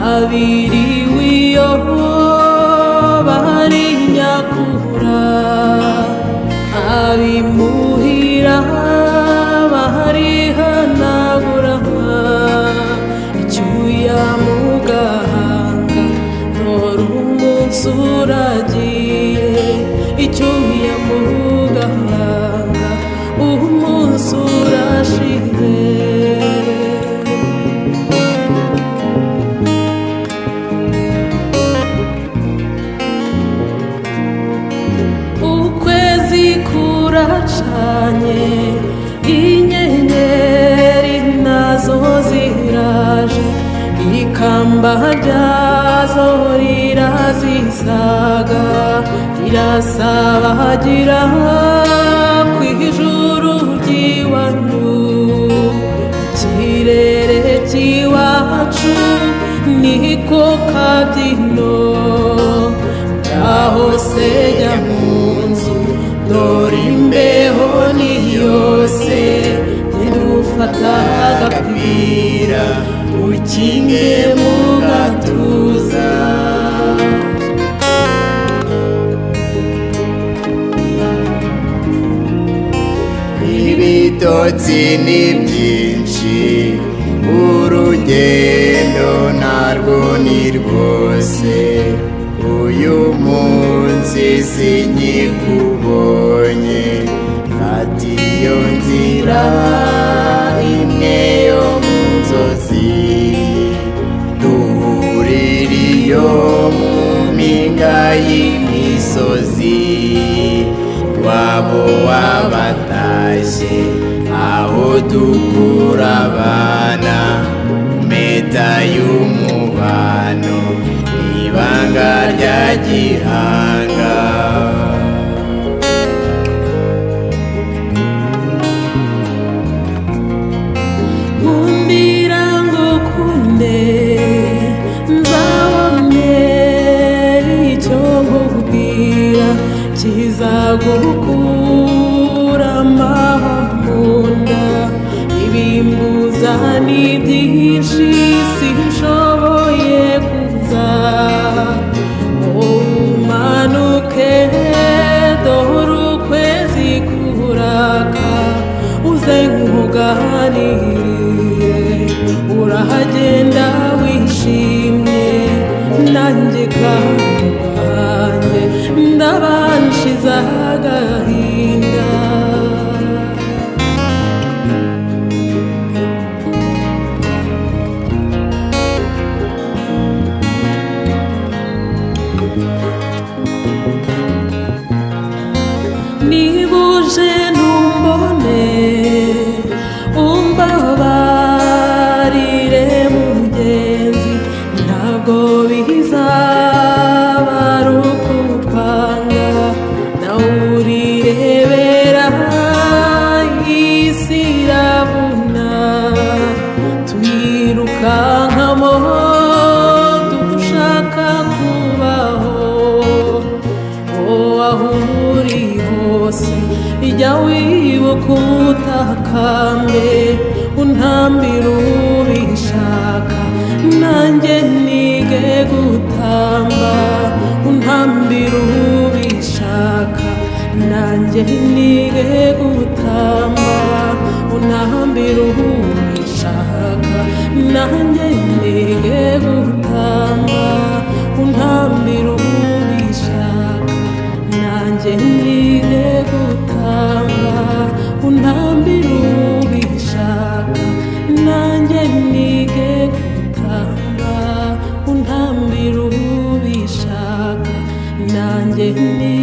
abiriwe iyo bari nyakura abimuhira barihanagura icyuya mu gahanga ntora umunsi uragiye icyuya mu gahanga umunsi urashize kuracanye inyenyeri nazo ziraje ikamba ryazo rirazisaga rirasabagira kw'ijuru ry'iwanyu ikirere cy'iwacu niko kabyino ngaho se jya mu nzu dore imbeho ni yose ntidufata agapira ukinge mu gatuza ibitotsi ni byinshi urugendo narwo ni rwose uyu munsi sinyikubonye fata iyo nzira imwe yo mu nzozi duhurira iyo mu mpinga y'imisozi wabo wabatashye aho dukura abana impeta y'umubano ibanga rya gihanga nkundira ngo kunde nzabone icyo nkubwira kizagukura amahoro mu nda ibimbuza ni byinshi sinshoboye kuza umanuke dore ukwezi kuraka uze nkuganirire urahagenda wishimye nanjye kandi kanjye ndabanshize agahinda nibuje ntumbone umbabarire mugenzi ntabwo bizaba ari ukukwanga nawe urirebera isi irabuna twirukankamo dushaka kubaho aho uri hose ijya wibuka utakambe untambira ubishaka nanjye nige gutamba untambira ubishaka nanjye nige gutamba untambira ubishaka nanjye nige gutamba untambira ubishaka nanjye